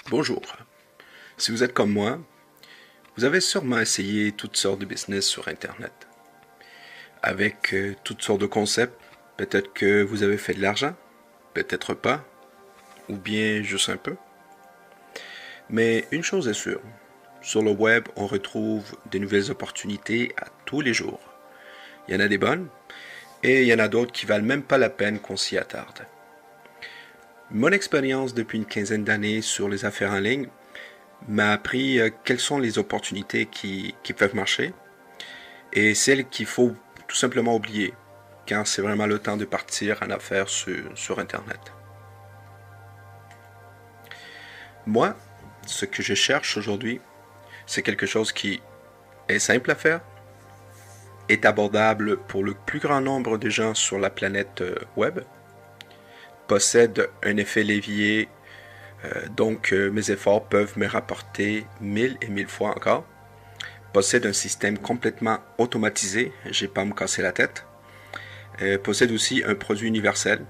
Bonjour. Si vous êtes comme moi, vous avez sûrement essayé toutes sortes de business sur Internet. Avec toutes sortes de concepts, peut-être que vous avez fait de l'argent, peut-être pas, ou bien juste un peu. Mais une chose est sûre, sur le web, on retrouve de nouvelles opportunités à tous les jours. Il y en a des bonnes, et il y en a d'autres qui valent même pas la peine qu'on s'y attarde. Mon expérience depuis une quinzaine d'années sur les affaires en ligne m'a appris quelles sont les opportunités qui peuvent marcher et celles qu'il faut tout simplement oublier quand c'est vraiment le temps de partir en affaires sur Internet. Moi, ce que je cherche aujourd'hui, c'est quelque chose qui est simple à faire, est abordable pour le plus grand nombre de gens sur la planète web, possède un effet levier, donc mes efforts peuvent me rapporter 1000 et 1000 fois encore, possède un système complètement automatisé, j'ai pas à me casser la tête, possède aussi un produit universel,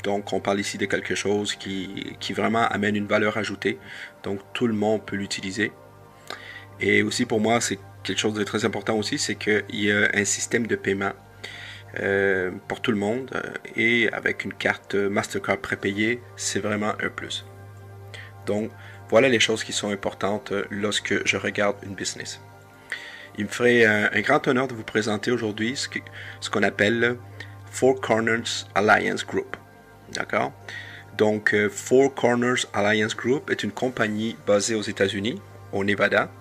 donc on parle ici de quelque chose qui vraiment amène une valeur ajoutée, donc tout le monde peut l'utiliser. Et aussi pour moi, c'est quelque chose de très important aussi, c'est qu'il y a un système de paiement pour tout le monde et avec une carte Mastercard prépayée, c'est vraiment un plus. Donc voilà les choses qui sont importantes lorsque je regarde une business. Il me ferait un grand honneur de vous présenter aujourd'hui ce qu'on appelle Four Corners Alliance Group. D'accord? Donc Four Corners Alliance Group est une compagnie basée aux États-Unis, au Nevada,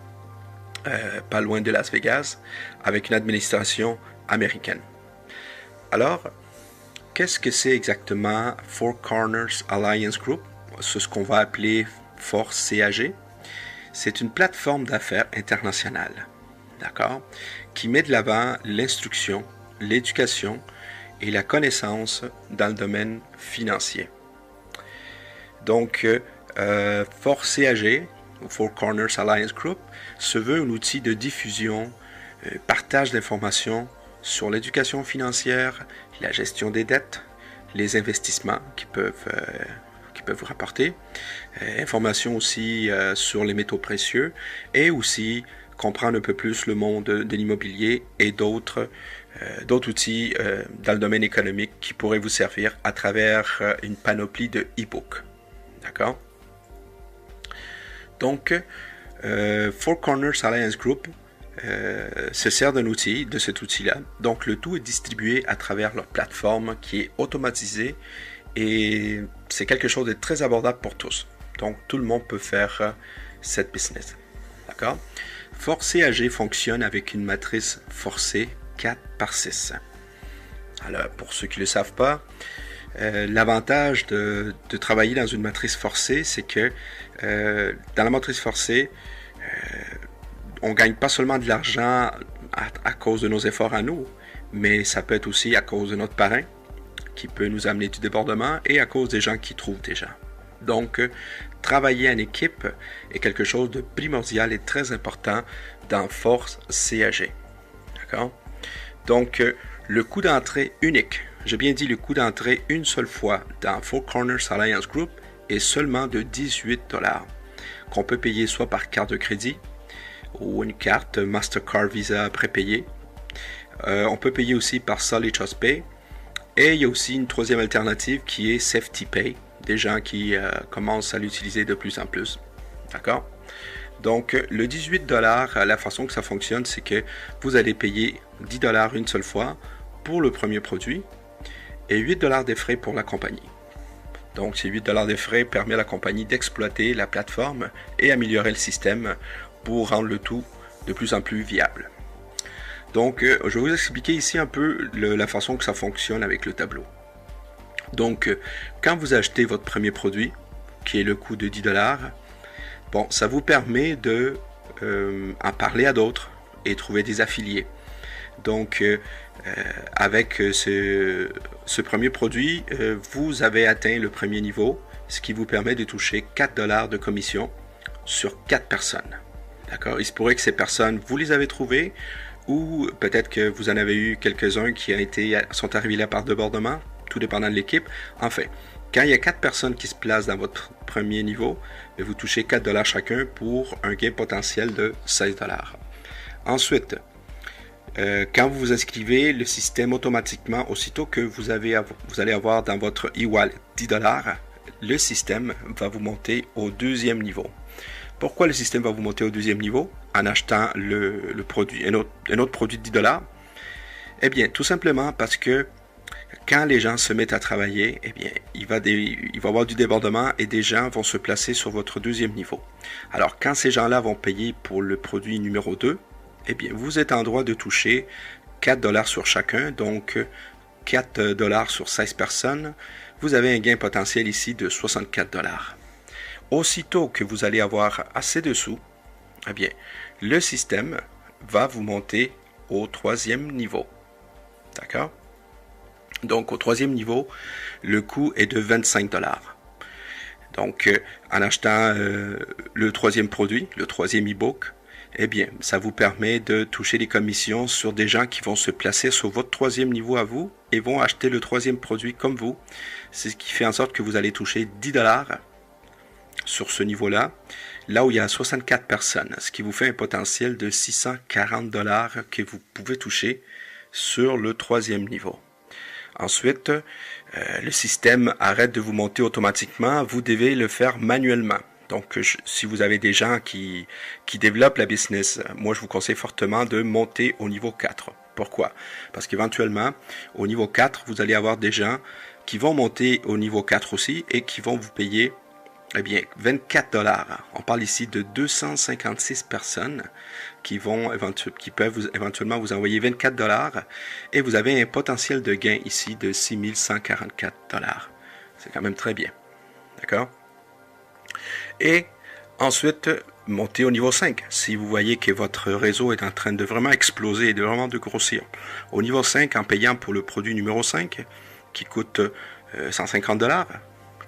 pas loin de Las Vegas, avec une administration américaine. Alors, qu'est-ce que c'est exactement Four Corners Alliance Group? C'est ce qu'on va appeler Force CAG. C'est une plateforme d'affaires internationale, d'accord, qui met de l'avant l'instruction, l'éducation et la connaissance dans le domaine financier. Donc, Force CAG, Four Corners Alliance Group, se veut un outil de diffusion, partage d'informations sur l'éducation financière, la gestion des dettes, les investissements qui peuvent vous rapporter, informations aussi sur les métaux précieux et aussi comprendre un peu plus le monde de l'immobilier et d'autres outils dans le domaine économique qui pourraient vous servir à travers une panoplie de e-books. D'accord? Donc, Four Corners Alliance Group se sert de cet outil-là. Donc, le tout est distribué à travers leur plateforme qui est automatisée et c'est quelque chose de très abordable pour tous. Donc, tout le monde peut faire cette business. D'accord? Force CAG fonctionne avec une matrice forcée 4/6. Alors, pour ceux qui ne le savent pas, l'avantage de travailler dans une matrice forcée, c'est que dans la matrice forcée, on ne gagne pas seulement de l'argent à cause de nos efforts à nous, mais ça peut être aussi à cause de notre parrain qui peut nous amener du débordement et à cause des gens qui trouvent des gens. Donc, travailler en équipe est quelque chose de primordial et très important dans Force CAG. D'accord? Donc, le coût d'entrée unique, j'ai bien dit le coût d'entrée une seule fois dans Four Corners Alliance Group est seulement de 18$, qu'on peut payer soit par carte de crédit ou une carte Mastercard Visa prépayée. On peut payer aussi par Solid Trust Pay. Et il y a aussi une troisième alternative qui est Safety Pay, des gens qui commencent à l'utiliser de plus en plus. D'accord? Donc, le 18$, la façon que ça fonctionne, c'est que vous allez payer 10$ une seule fois pour le premier produit et 8$ des frais pour la compagnie. Donc, ces 8$ des frais permettent à la compagnie d'exploiter la plateforme et améliorer le système pour rendre le tout de plus en plus viable. Donc, je vais vous expliquer ici un peu la façon que ça fonctionne avec le tableau. Donc, quand vous achetez votre premier produit, qui est le coût de 10$, bon, ça vous permet de en parler à d'autres et trouver des affiliés. Donc, avec ce premier produit, vous avez atteint le premier niveau, ce qui vous permet de toucher 4$ de commission sur 4 personnes. D'accord? Il se pourrait que ces personnes, vous les avez trouvées, ou peut-être que vous en avez eu quelques-uns qui sont arrivés là par débordement, tout dépendant de l'équipe. Enfin, Quand il y a 4 personnes qui se placent dans votre premier niveau, vous touchez 4 $ chacun pour un gain potentiel de 16 $. Ensuite, quand vous vous inscrivez, le système automatiquement, aussitôt que vous allez avoir dans votre e-wallet 10 $, le système va vous monter au deuxième niveau. Pourquoi le système va vous monter au deuxième niveau en achetant le produit, un autre produit de 10 $? Eh bien, tout simplement parce que quand les gens se mettent à travailler, eh bien, il va y avoir du débordement et des gens vont se placer sur votre deuxième niveau. Alors, quand ces gens-là vont payer pour le produit numéro 2, eh bien, vous êtes en droit de toucher 4 $ sur chacun, donc 4 $ sur 16 personnes. Vous avez un gain potentiel ici de 64 $. Aussitôt que vous allez avoir assez de sous, eh bien, le système va vous monter au troisième niveau. D'accord? Donc, au troisième niveau, le coût est de 25 $. Donc, en achetant le troisième produit, le troisième e-book, eh bien, ça vous permet de toucher des commissions sur des gens qui vont se placer sur votre troisième niveau à vous et vont acheter le troisième produit comme vous. C'est ce qui fait en sorte que vous allez toucher 10 $ sur ce niveau-là, là où il y a 64 personnes, ce qui vous fait un potentiel de 640 $ que vous pouvez toucher sur le troisième niveau. Ensuite, le système arrête de vous monter automatiquement, vous devez le faire manuellement. Donc, si vous avez des gens qui développent la business, moi, je vous conseille fortement de monter au niveau 4. Pourquoi? Parce qu'éventuellement, au niveau 4, vous allez avoir des gens qui vont monter au niveau 4 aussi et qui vont vous payer, eh bien, 24 $. On parle ici de 256 personnes qui peuvent éventuellement vous envoyer 24 $ et vous avez un potentiel de gain ici de 6144 $. C'est quand même très bien. D'accord? Et ensuite, montez au niveau 5. Si vous voyez que votre réseau est en train de vraiment exploser et de vraiment de grossir. Au niveau 5, en payant pour le produit numéro 5, qui coûte 150 $,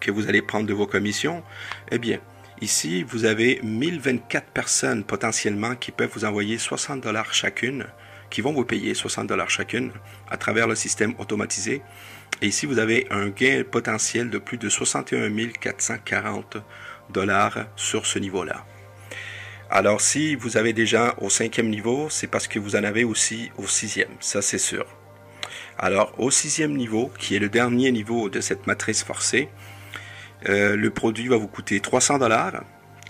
que vous allez prendre de vos commissions, eh bien, ici, vous avez 1024 personnes potentiellement qui peuvent vous envoyer 60 $ chacune, qui vont vous payer 60 $ chacune à travers le système automatisé. Et ici, vous avez un gain potentiel de plus de 61 440 $ sur ce niveau-là. Alors, si vous avez des gens au 5e niveau, c'est parce que vous en avez aussi au 6e, ça c'est sûr. Alors, au 6e niveau, qui est le dernier niveau de cette matrice forcée, le produit va vous coûter 300 $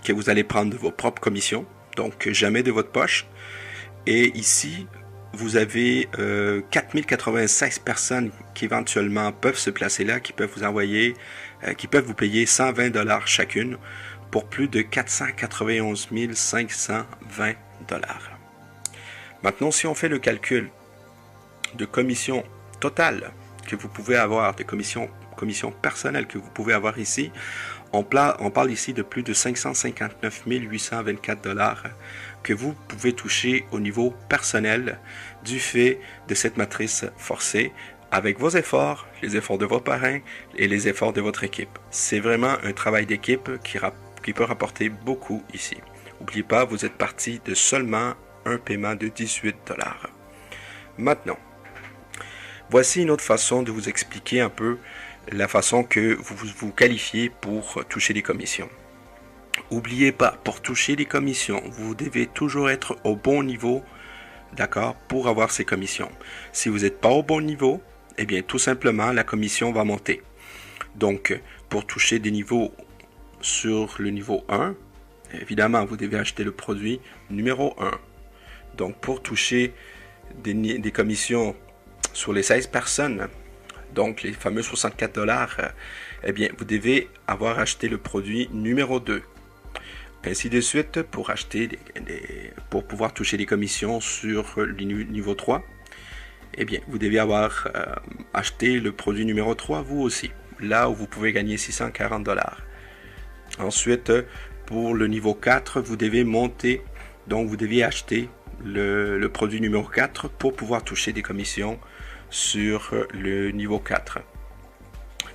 que vous allez prendre de vos propres commissions, donc jamais de votre poche. Et ici, vous avez 4096 personnes qui éventuellement peuvent se placer là, qui peuvent vous envoyer, qui peuvent vous payer 120 $ chacune pour plus de 491 520 $. Maintenant, si on fait le calcul de commission totale que vous pouvez avoir, de commission personnelle que vous pouvez avoir ici, on parle ici de plus de 559 824 $ que vous pouvez toucher au niveau personnel du fait de cette matrice forcée avec vos efforts, les efforts de vos parrains et les efforts de votre équipe. C'est vraiment un travail d'équipe qui peut rapporter beaucoup ici. N'oubliez pas, vous êtes parti de seulement un paiement de 18 $. Maintenant, voici une autre façon de vous expliquer un peu la façon que vous vous qualifiez pour toucher des commissions. N'oubliez pas, pour toucher des commissions, vous devez toujours être au bon niveau, d'accord, pour avoir ces commissions. Si vous n'êtes pas au bon niveau, eh bien, tout simplement, la commission va monter. Donc, pour toucher des niveaux sur le niveau 1, évidemment, vous devez acheter le produit numéro 1. Donc, pour toucher des commissions sur les 16 personnes, donc les fameux 64 $, eh bien, vous devez avoir acheté le produit numéro 2. Ainsi de suite, pour pouvoir toucher les commissions sur le niveau 3, eh bien, vous devez avoir acheté le produit numéro 3, vous aussi, là où vous pouvez gagner 640 $. Ensuite, pour le niveau 4, vous devez monter, donc vous devez acheter le produit numéro 4 pour pouvoir toucher des commissions sur le niveau 4.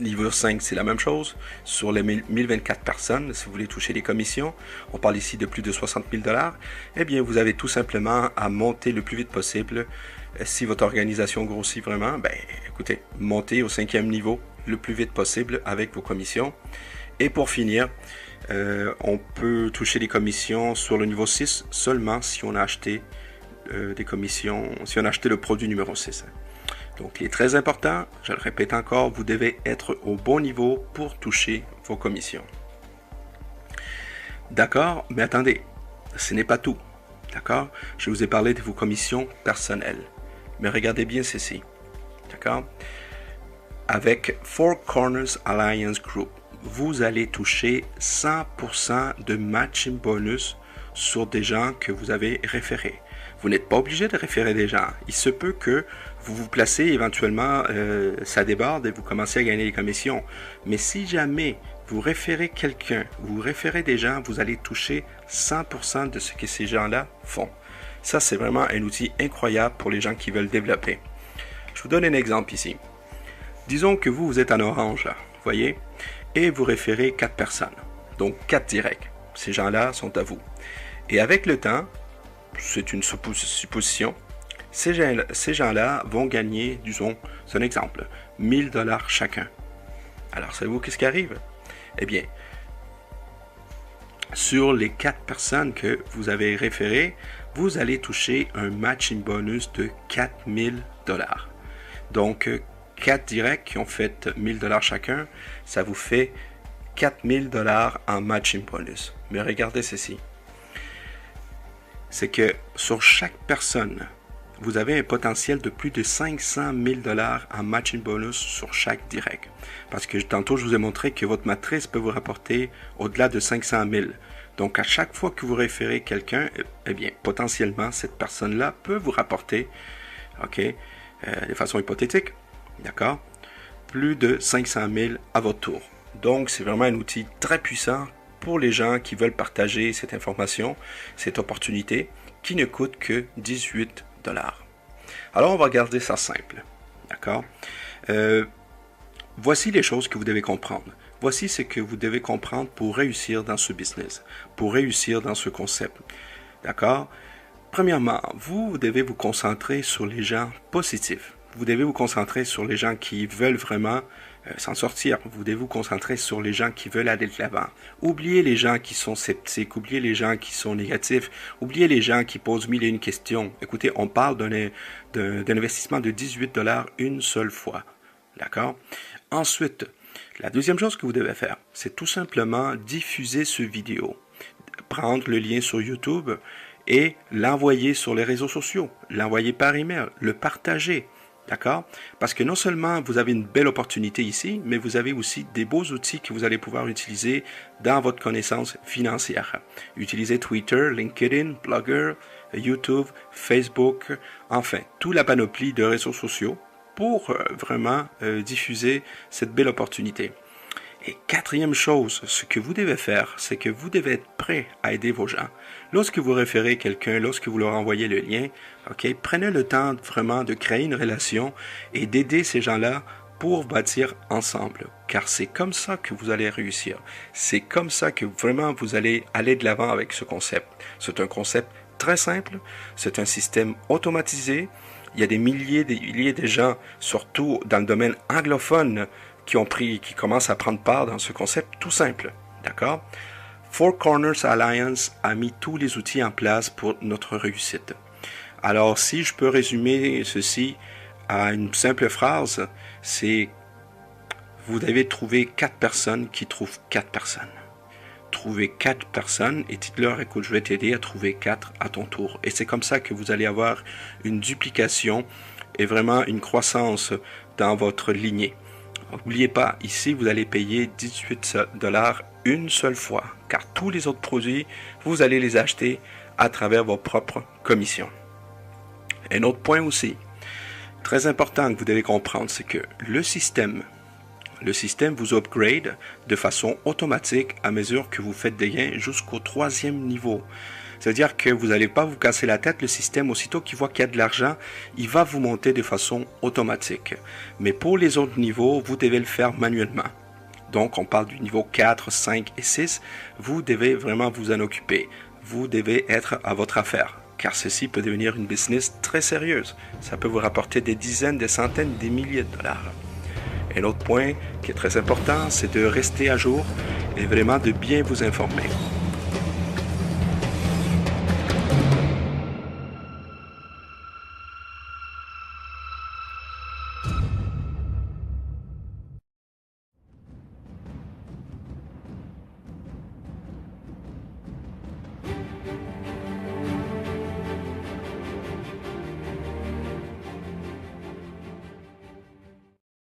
Niveau 5, c'est la même chose. Sur les 1024 personnes, si vous voulez toucher les commissions, on parle ici de plus de 60 000 $, eh bien, vous avez tout simplement à monter le plus vite possible. Si votre organisation grossit vraiment, ben, écoutez, montez au 5e niveau le plus vite possible avec vos commissions. Et pour finir, on peut toucher les commissions sur le niveau 6 seulement si on a acheté des commissions, si on a acheté le produit numéro 6. Donc, il est très important, je le répète encore, vous devez être au bon niveau pour toucher vos commissions. D'accord, mais attendez, ce n'est pas tout. D'accord, je vous ai parlé de vos commissions personnelles. Mais regardez bien ceci. D'accord, avec Four Corners Alliance Group, vous allez toucher 100% de matching bonus sur des gens que vous avez référés. Vous n'êtes pas obligé de référer des gens. Il se peut que vous vous placez éventuellement, ça déborde et vous commencez à gagner des commissions. Mais si jamais vous référez quelqu'un, vous référez des gens, vous allez toucher 100% de ce que ces gens-là font. Ça, c'est vraiment un outil incroyable pour les gens qui veulent développer. Je vous donne un exemple ici. Disons que vous êtes en orange, là, vous voyez, et vous référez 4 personnes. Donc 4 directs. Ces gens-là sont à vous. Et avec le temps, c'est une supposition, ces gens-là vont gagner, disons, c'est un exemple, 1000 $ chacun. Alors, savez-vous qu'est-ce qui arrive? Eh bien, sur les 4 personnes que vous avez référées, vous allez toucher un matching bonus de 4000 $. Donc, 4 directs qui ont fait 1000 $ chacun, ça vous fait 4000 $ en matching bonus. Mais regardez ceci. C'est que sur chaque personne, vous avez un potentiel de plus de 500 000 $ en matching bonus sur chaque direct. Parce que tantôt, je vous ai montré que votre matrice peut vous rapporter au-delà de 500 000. Donc, à chaque fois que vous référez quelqu'un, eh bien, potentiellement, cette personne-là peut vous rapporter, OK, de façon hypothétique, d'accord, plus de 500 000 à votre tour. Donc, c'est vraiment un outil très puissant pour les gens qui veulent partager cette information, cette opportunité, qui ne coûte que 18 $. Alors, on va garder ça simple. D'accord? Voici les choses que vous devez comprendre. Voici ce que vous devez comprendre pour réussir dans ce business, pour réussir dans ce concept. D'accord? Premièrement, vous devez vous concentrer sur les gens positifs. Vous devez vous concentrer sur les gens qui veulent vraiment s'en sortir. Vous devez vous concentrer sur les gens qui veulent aller de l'avant. Oubliez les gens qui sont sceptiques, oubliez les gens qui sont négatifs, oubliez les gens qui posent 1001 questions. Écoutez, on parle d'un investissement de 18 $ une seule fois. D'accord? Ensuite, la deuxième chose que vous devez faire, c'est tout simplement diffuser ce vidéo. Prendre le lien sur YouTube et l'envoyer sur les réseaux sociaux, l'envoyer par email, le partager. D'accord? Parce que non seulement vous avez une belle opportunité ici, mais vous avez aussi des beaux outils que vous allez pouvoir utiliser dans votre connaissance financière. Utilisez Twitter, LinkedIn, Blogger, YouTube, Facebook, enfin, toute la panoplie de réseaux sociaux pour vraiment diffuser cette belle opportunité. Et quatrième chose, ce que vous devez faire, c'est que vous devez être prêt à aider vos gens. Lorsque vous référez quelqu'un, lorsque vous leur envoyez le lien, ok, prenez le temps vraiment de créer une relation et d'aider ces gens-là pour bâtir ensemble. Car c'est comme ça que vous allez réussir. C'est comme ça que vraiment vous allez aller de l'avant avec ce concept. C'est un concept très simple, c'est un système automatisé. Il y a des milliers de gens, surtout dans le domaine anglophone, qui commencent à prendre part dans ce concept tout simple. D'accord? Four Corners Alliance a mis tous les outils en place pour notre réussite. Alors, si je peux résumer ceci à une simple phrase, c'est vous devez trouver 4 personnes qui trouvent 4 personnes. Trouvez 4 personnes et dites-leur, écoute, je vais t'aider à trouver 4 à ton tour. Et c'est comme ça que vous allez avoir une duplication et vraiment une croissance dans votre lignée. N'oubliez pas, ici, vous allez payer 18 $ une seule fois, car tous les autres produits, vous allez les acheter à travers vos propres commissions. Un autre point aussi, très important que vous devez comprendre, c'est que le système vous upgrade de façon automatique à mesure que vous faites des gains jusqu'au 3e niveau. C'est-à-dire que vous n'allez pas vous casser la tête, le système, aussitôt qu'il voit qu'il y a de l'argent, il va vous monter de façon automatique. Mais pour les autres niveaux, vous devez le faire manuellement. Donc, on parle du niveau 4, 5 et 6. Vous devez vraiment vous en occuper. Vous devez être à votre affaire, car ceci peut devenir une business très sérieuse. Ça peut vous rapporter des dizaines, des centaines, des milliers de $. Un autre point qui est très important, c'est de rester à jour et vraiment de bien vous informer.